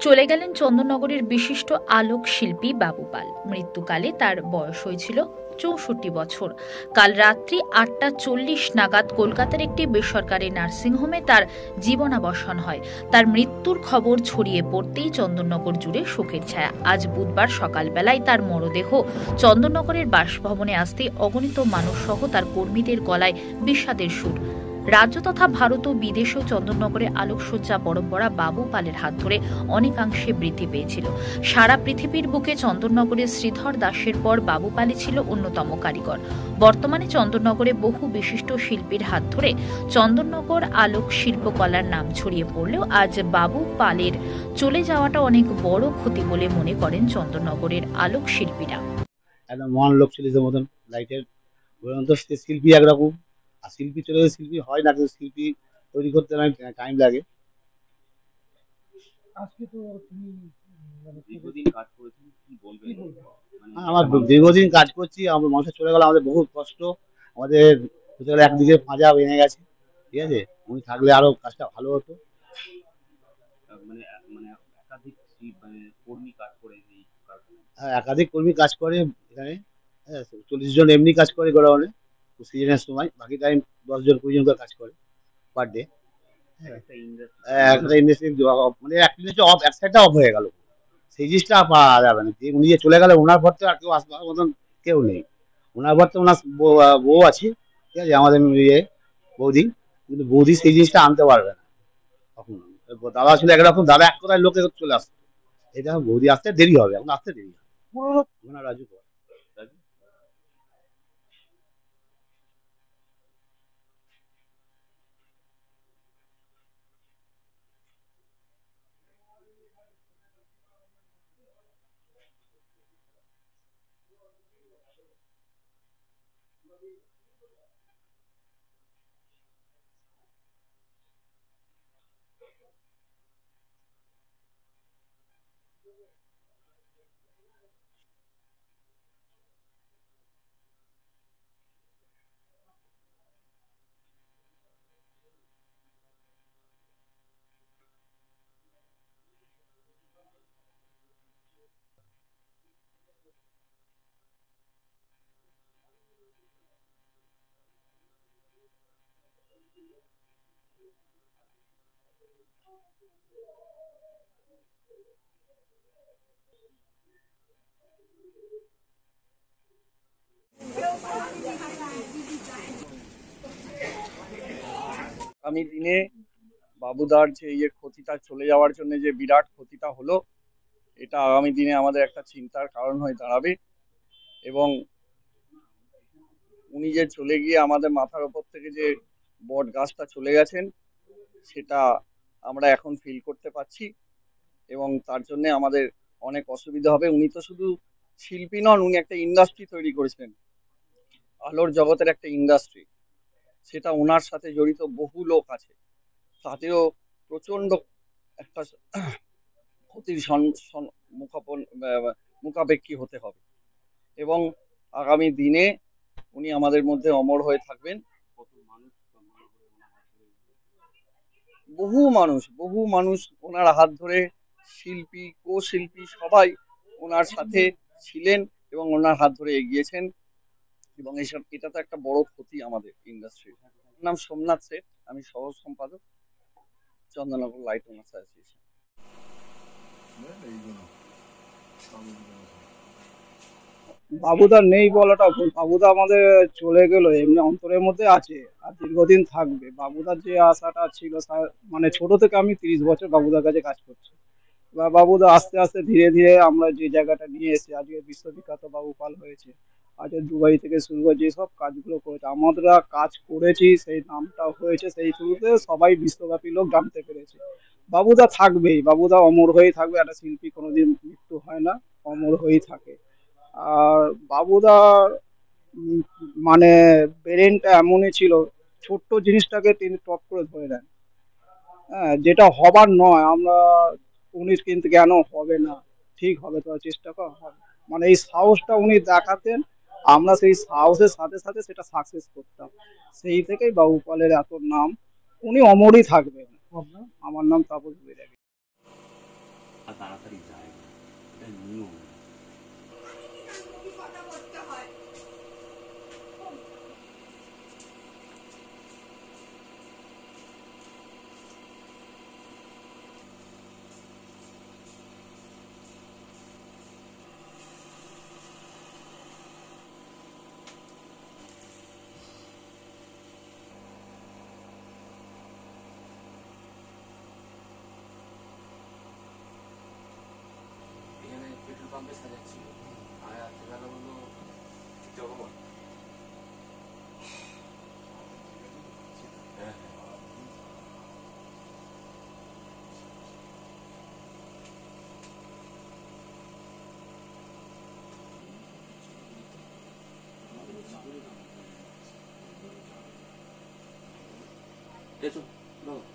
চলে গেলেন চন্দননগরের বিশিষ্ট আলোক শিল্পী বাবু পাল। মৃত্যুকালে তার বয়স হয়েছিল ৬৪ বছর। কাল রাত্রি ৮টা ৪০ নাগাদ কলকাতার একটি বেসরকারি নার্সিংহোমে তার জীবনাবসান হয়। তার মৃত্যুর খবর ছড়িয়ে পড়তেই চন্দননগর জুড়ে শোকের ছায়া। আজ বুধবার সকালবেলায় তার মরদেহ চন্দননগরের বাসভবনে আসতে অগণিত মানুষ সহ তার কর্মীদের গলায় বিষাদের সুর। রাজ্য তথা ভারত ও বিদেশেও চন্দননগরে আলোকসজ্জা পরম্পরা বাবু পালের হাত ধরে অনেকাংশে বৃদ্ধি পেয়েছিল। সারা পৃথিবীর বুকে চন্দননগরের শ্রীধর দাসের পর বাবু পালই ছিল অন্যতম কারিগর। বর্তমানে চন্দননগরে বহু বিশিষ্ট শিল্পীর হাত ধরে চন্দননগর আলোক শিল্পকলার নাম ছড়িয়ে পড়লেও আজ বাবু পালের চলে যাওয়াটা অনেক বড় ক্ষতি বলে মনে করেন চন্দননগরের আলোক শিল্পীরা। একদম মহান লোক ছিল যে মতন লাইটের শিল্পী একরকম, আর শিল্পী চলে গেলে শিল্পী হয় না, কিন্তু শিল্পী তৈরি করতে অনেক টাইম লাগে। আমার দীর্ঘদিন কাজ করছি, আমার মানুষের চলে গেলে আমাদের বহু কষ্ট। আমাদের একদিকে পাঁজা ভেঙে গেছে, ঠিক আছে। উনি থাকলে আরো কাজটা ভালো হতো। একাধিক কর্মী কাজ করে এখানে। হ্যাঁ, 40 জন এমনি কাজ করে গোডাউনে সিজনের সময়, বাকি টাইম 10 জন 20 জন করে কাজ করে পার ডে। একটা ইন্ডাস্ট্রি মানে এক সাইডটা অফ হয়ে গেল, সেই জিনিসটা পাওয়া যাবে না। যে উনি যে চলে গেলে ওনার পর তো আর কেউ আসবার মতন কেউ নেই। ওনার পর তো ওনার বউ আছে, ঠিক আছে, আমাদের বৌদি, কিন্তু বৌদি সেই জিনিসটা আনতে পারবে না। তখন দাদা ছিল একরকম, দাদা এক কথায় লোকে চলে আসতো। এটা বৌদি আসতে দেরি হবে, এখন আসতে দেরি হবে। রাজু আগামী দিনে বাবুদার যে ক্ষতিটা চলে যাওয়ার জন্য যে বিরাট ক্ষতিটা হলো, এটা আগামী দিনে আমাদের একটা চিন্তার কারণ হয়ে দাঁড়াবে। এবং উনি যে চলে গিয়ে আমাদের মাথার ওপর থেকে যে বট গাছটা চলে গেছেন, সেটা আমরা এখন ফিল করতে পারছি, এবং তার জন্য আমাদের অনেক অসুবিধা হবে। উনি তো শুধু শিল্পী নন, উনি একটা ইন্ডাস্ট্রি তৈরি করেছেন, আলোর জগতের একটা ইন্ডাস্ট্রি। সেটা ওনার সাথে জড়িত বহু লোক আছে, তাতেও প্রচন্ড একটা ক্ষতির মুখাপেক্ষী হতে হবে। এবং আগামী দিনে উনি আমাদের মধ্যে অমর হয়ে থাকবেন। বহু মানুষ ওনার হাত ধরে, শিল্পী শিল্পী সবাই ওনার সাথে ছিলেন এবং ওনার হাত ধরে এগিয়েছেন। এবং এটা তো একটা বড় ক্ষতি আমাদের ইন্ডাস্ট্রির। নাম সোমনাথ শেঠ, আমি সহ সম্পাদক, চন্দননগর লাইট ওনার্স অ্যাসোসিয়েশন। বাবুদা নেই বলাটা ভুল। বাবুদা আমাদের চলে গেল, এমনি অন্তরের মধ্যে আছে আর দীর্ঘদিন থাকবে। বাবুদার যে আশাটা ছিল, মানে ছোট থেকে আমি 30 বছর বাবুদার কাছে কাজ করছি। বা বাবুদা আস্তে আস্তে ধীরে ধীরে আমরা যে জায়গাটা নিয়ে এসেছি, আজকে বিশ্ববিখ্যাত বাবু পাল হয়েছে। আজকে দুবাই থেকে শুরু করে যেসব কাজগুলো করেছে, আমরা কাজ করেছি, সেই নামটা হয়েছে, সেই শুরুতে সবাই বিশ্বব্যাপী লোক জানতে পেরেছে। বাবুদা থাকবেই, বাবুদা অমর হয়েই থাকবে। একটা শিল্পী কোনোদিন মৃত্যু হয় না, অমর হয়েই থাকে। আর বাবুদার মানে ব্রেনটা এমনই ছিল, ছোট্ট জিনিসটাকে তিনি টপ করে ধরে নেন। হ্যাঁ, যেটা হবার নয় আমরা, উনি কিন্তু কেন হবে না, ঠিক হবে, তো চেষ্টা করা হবে, মানে এই সাহসটা উনি দেখাতেন। আমরা সেই সাহসের সাথে সাথে সেটা সাকসেস করতাম। সেই থেকেই বাবু পালের এত নাম, উনি অমরই থাকবেন। আমার নাম তাপস বেরাগী। আর তাড়াতাড়ি যায় না, এটা নিয়ম। এখানে পেট্রোল পাম্পে সাজাচ্ছিল, আর রাত্রিবেলা বললো জগমত। হ্যাঁ হ্যাঁ, এসো, দাও।